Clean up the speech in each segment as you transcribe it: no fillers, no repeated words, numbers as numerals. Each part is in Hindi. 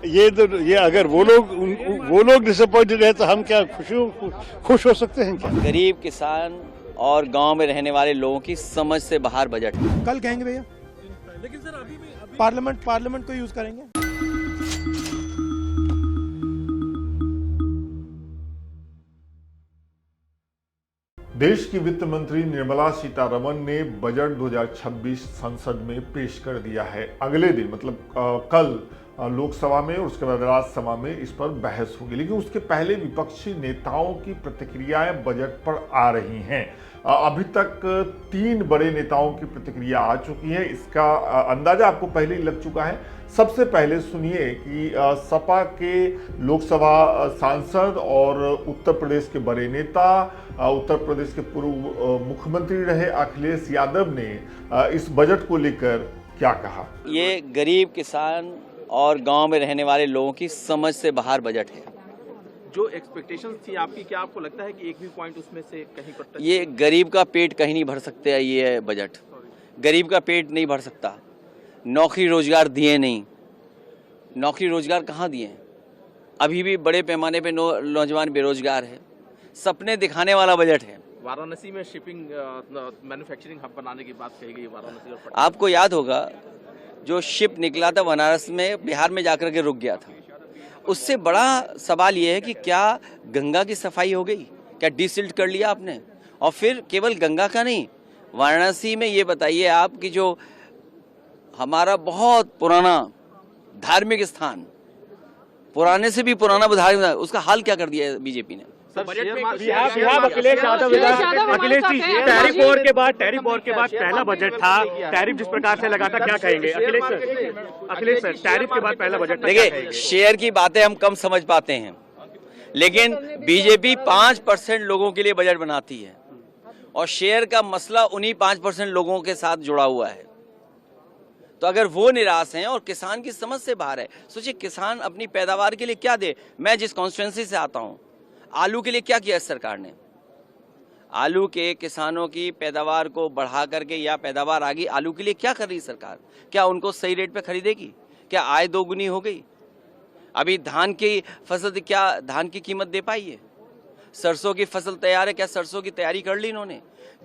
ये अगर वो लोग डिसअपॉइंटेड है तो हम क्या खुश हो सकते हैं क्या? गरीब किसान और गांव में रहने वाले लोगों की समझ से बाहर बजट। कल कहेंगे भैया, लेकिन सर अभी पार्लियामेंट को यूज करेंगे। देश की वित्त मंत्री निर्मला सीतारमण ने बजट 2026 संसद में पेश कर दिया है। अगले दिन मतलब कल लोकसभा में और उसके बाद राज्यसभा में इस पर बहस होगी, लेकिन उसके पहले विपक्षी नेताओं की प्रतिक्रियाएं बजट पर आ रही हैं। अभी तक 3 बड़े नेताओं की प्रतिक्रिया आ चुकी है। इसका अंदाजा आपको पहले ही लग चुका है। सबसे पहले सुनिए कि सपा के लोकसभा सांसद और उत्तर प्रदेश के बड़े नेता, उत्तर प्रदेश के पूर्व मुख्यमंत्री रहे अखिलेश यादव ने इस बजट को लेकर क्या कहा। ये गरीब किसान और गांव में रहने वाले लोगों की समझ से बाहर बजट है। जो एक्सपेक्टेशंस थी आपकी, क्या आपको लगता है कि एक भी पॉइंट उसमें से कहीं पर ये गरीब का पेट कहीं नहीं भर सकते। ये बजट गरीब का पेट नहीं भर सकता। नौकरी रोजगार दिए नहीं। नौकरी रोजगार कहाँ दिए हैं? अभी भी बड़े पैमाने पे नौजवान बेरोजगार है। सपने दिखाने वाला बजट है। वाराणसी में शिपिंग मैन्युफैक्चरिंग हब बनाने की बात कही गई। वाराणसी और आपको याद होगा जो शिप निकला था बनारस में, बिहार में जाकर के रुक गया था। उससे बड़ा सवाल ये है कि क्या गंगा की सफाई हो गई? क्या डिसिल्ट कर लिया आपने? और फिर केवल गंगा का नहीं, वाराणसी में ये बताइए आप कि जो हमारा बहुत पुराना धार्मिक स्थान, पुराने से भी पुराना धार्मिक, उसका हाल क्या कर दिया है बीजेपी ने? अखिलेश यादव अखिलेश जी, टैरिफ वॉर के बाद पहला बजट था। टैरिफ जिस प्रकार से लगा था, क्या कहेंगे अखिलेश सर? टैरिफ के बाद पहला बजट। देखिए, शेयर की बातें हम कम समझ पाते हैं, लेकिन बीजेपी 5% लोगों के लिए बजट बनाती है और शेयर का मसला उन्हीं 5% लोगों के साथ जुड़ा हुआ है। तो अगर वो निराश हैं और किसान की समझ से बाहर है, सोचिए किसान अपनी पैदावार के लिए क्या दे। मैं जिस कॉन्स्टिट्यूंसी से आता हूं, आलू के लिए क्या किया सरकार ने? आलू के किसानों की पैदावार को बढ़ा करके, या पैदावार आ गई, आलू के लिए क्या कर रही सरकार? क्या उनको सही रेट पे खरीदेगी? क्या आय दोगुनी हो गई? अभी धान की फसल, क्या धान की कीमत दे पाई है? सरसों की फसल तैयार है, क्या सरसों की तैयारी कर ली इन्होंने?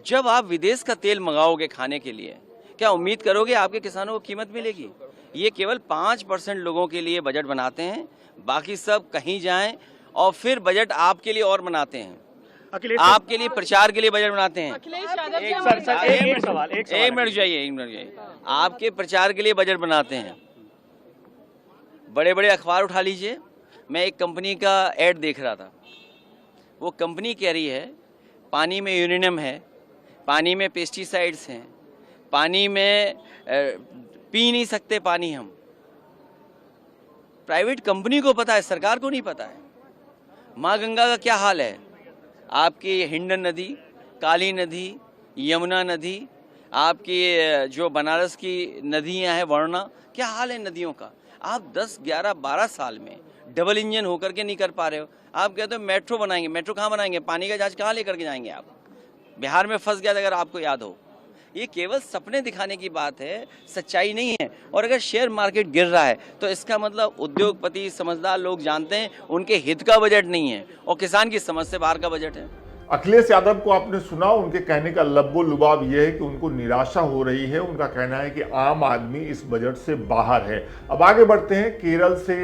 जब आप विदेश का तेल मंगाओगे खाने के लिए, क्या उम्मीद करोगे आपके किसानों को कीमत मिलेगी? ये केवल 5% लोगों के लिए बजट बनाते हैं, बाकी सब कहीं जाएं और फिर बजट आपके लिए और बनाते हैं। आपके लिए प्रचार के लिए बजट बनाते हैं। एक मिनट जाइए। आपके प्रचार के लिए बजट बनाते हैं। बड़े बड़े अखबार उठा लीजिए। मैं एक कंपनी का एड देख रहा था। वो कंपनी कह रही है पानी में यूरेनियम है, पानी में पेस्टिसाइड्स हैं, पानी में पी नहीं सकते पानी हम। प्राइवेट कंपनी को पता है, सरकार को नहीं पता है। माँ गंगा का क्या हाल है? आपकी हिंडन नदी, काली नदी, यमुना नदी, आपकी जो बनारस की नदियां हैं, वरुणा, क्या हाल है नदियों का? आप 10, 11, 12 साल में डबल इंजन होकर के नहीं कर पा रहे हो। आप कहते हो मेट्रो बनाएंगे। मेट्रो कहाँ बनाएंगे? पानी का जहाज कहाँ लेकर के जाएंगे आप? बिहार में फंस गया था, अगर आपको याद हो। ये केवल सपने दिखाने की बात है, सच्चाई नहीं है। और अगर शेयर मार्केट गिर रहा है तो इसका मतलब उद्योगपति, समझदार लोग जानते हैं उनके हित का बजट नहीं है और किसान की समझ से बाहर का बजट है। अखिलेश यादव को आपने सुना। उनके कहने का लब्बो लुबाब यह है कि उनको निराशा हो रही है। उनका कहना है कि आम आदमी इस बजट से बाहर है। अब आगे बढ़ते हैं। केरल से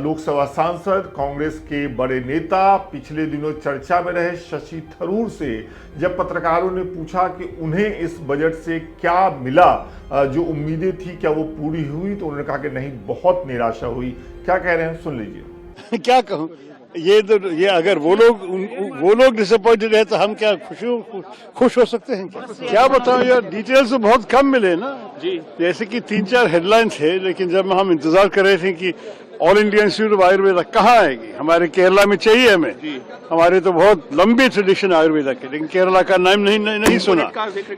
लोकसभा सांसद, कांग्रेस के बड़े नेता, पिछले दिनों चर्चा में रहे शशि थरूर से जब पत्रकारों ने पूछा कि उन्हें इस बजट से क्या मिला, जो उम्मीदें थी क्या वो पूरी हुई, तो उन्होंने कहा कि नहीं, बहुत निराशा हुई। क्या कह रहे हैं, सुन लीजिए। क्या कहूँ, ये अगर वो लोग डिसअपॉइंटेड है तो हम क्या खुश हो सकते हैं क्या बताऊं यार। डिटेल्स तो बहुत कम मिले ना जी। जैसे कि 3-4 हेडलाइंस है, लेकिन जब हम इंतजार कर रहे थे कि all India institute of Ayurveda कहाँ आएगी, हमारे केरला में चाहिए हमें। हमारे तो बहुत लंबी ट्रेडिशन आयुर्वेदा के, लेकिन केरला का नाम नहीं सुना।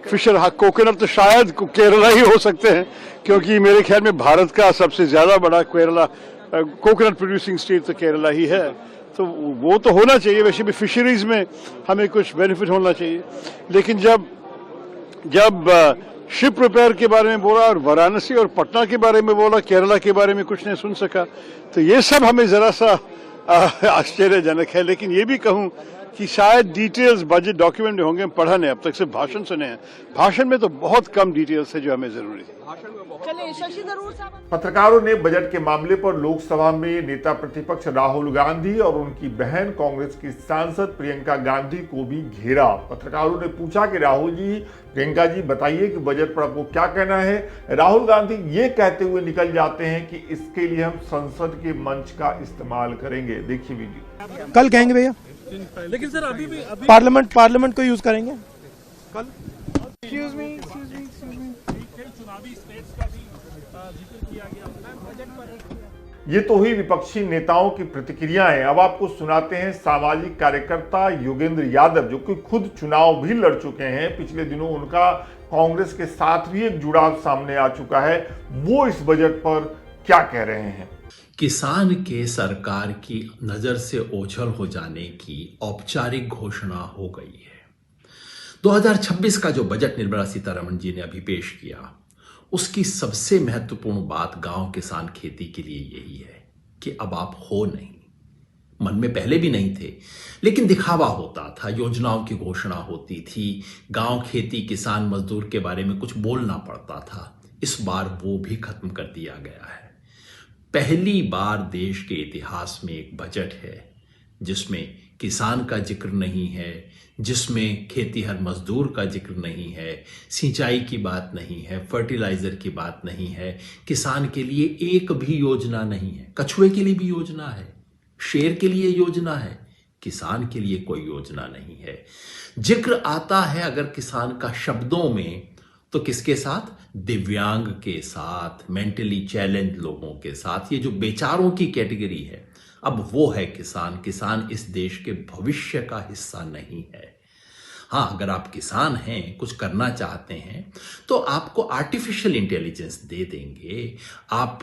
फिशर कोकोनट तो शायद केरला ही हो सकते हैं, क्योंकि मेरे ख्याल में भारत का सबसे ज्यादा बड़ा केरला कोकोनट प्रोड्यूसिंग स्टेट तो केरला ही है। तो वो तो होना चाहिए। वैसे भी फिशरीज में हमें कुछ बेनिफिट होना चाहिए, लेकिन जब शिप रिपेयर के बारे में बोला और वाराणसी और पटना के बारे में बोला, केरला के बारे में कुछ नहीं सुन सका। तो ये सब हमें जरा सा आश्चर्यजनक है। लेकिन ये भी कहूं कि शायद डिटेल्स बजट डॉक्यूमेंट में होंगे, हम पढ़ा नहीं, अब तक सिर्फ भाषण सुने हैं। भाषण में तो बहुत कम डिटेल्स है जो हमें जरूरी है। पत्रकारों ने बजट के मामले पर लोकसभा में नेता प्रतिपक्ष राहुल गांधी और उनकी बहन कांग्रेस की सांसद प्रियंका गांधी को भी घेरा। पत्रकारों ने पूछा कि राहुल जी, प्रियंका जी बताइए कि बजट पर आपको क्या कहना है। राहुल गांधी ये कहते हुए निकल जाते हैं कि इसके लिए हम संसद के मंच का इस्तेमाल करेंगे। देखिए वीडियो। कल कहेंगे भैया, लेकिन सर अभी पार्लियामेंट को यूज करेंगे कल। चुनावी स्टेट्स का भी जिक्र किया गया बजट पर। ये तो हुई विपक्षी नेताओं की प्रतिक्रियाएं। अब आपको सुनाते हैं सामाजिक कार्यकर्ता योगेंद्र यादव, जो कि खुद चुनाव भी लड़ चुके हैं। पिछले दिनों उनका कांग्रेस के साथ भी एक जुड़ाव सामने आ चुका है। वो इस बजट पर क्या कह रहे हैं। किसान के सरकार की नजर से ओझल हो जाने की औपचारिक घोषणा हो गई है। 2026 का जो बजट निर्मला सीतारमण जी ने अभी पेश किया, उसकी सबसे महत्वपूर्ण बात गांव किसान खेती के लिए यही है कि अब आप हो नहीं, मन में पहले भी नहीं थे, लेकिन दिखावा होता था, योजनाओं की घोषणा होती थी, गांव खेती किसान मजदूर के बारे में कुछ बोलना पड़ता था। इस बार वो भी खत्म कर दिया गया है। पहली बार देश के इतिहास में एक बजट है जिसमें किसान का जिक्र नहीं है, जिसमें खेतीहर मजदूर का जिक्र नहीं है, सिंचाई की बात नहीं है, फर्टिलाइजर की बात नहीं है, किसान के लिए एक भी योजना नहीं है। कछुए के लिए भी योजना है, शेर के लिए योजना है, किसान के लिए कोई योजना नहीं है। जिक्र आता है अगर किसान का शब्दों में, तो किसके साथ? दिव्यांग के साथ, मेंटली चैलेंज लोगों के साथ। ये जो बेचारों की कैटेगरी है, अब वो है किसान। किसान इस देश के भविष्य का हिस्सा नहीं है। हाँ, अगर आप किसान हैं, कुछ करना चाहते हैं, तो आपको आर्टिफिशियल इंटेलिजेंस दे देंगे। आप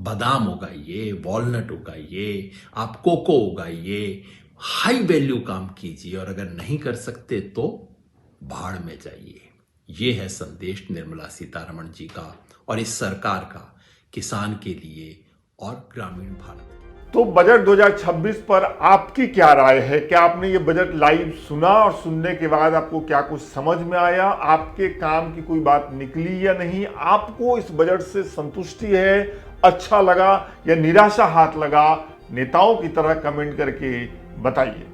बादाम उगाइए, वॉलनट उगाइए, आप कोको उगाइए, हाई वैल्यू काम कीजिए, और अगर नहीं कर सकते तो भाड़ में जाइए। ये है संदेश निर्मला सीतारमण जी का और इस सरकार का किसान के लिए और ग्रामीण भारत। तो बजट 2026 पर आपकी क्या राय है? क्या आपने ये बजट लाइव सुना और सुनने के बाद आपको क्या कुछ समझ में आया? आपके काम की कोई बात निकली या नहीं? आपको इस बजट से संतुष्टि है, अच्छा लगा या निराशा हाथ लगा? नेताओं की तरह कमेंट करके बताइए।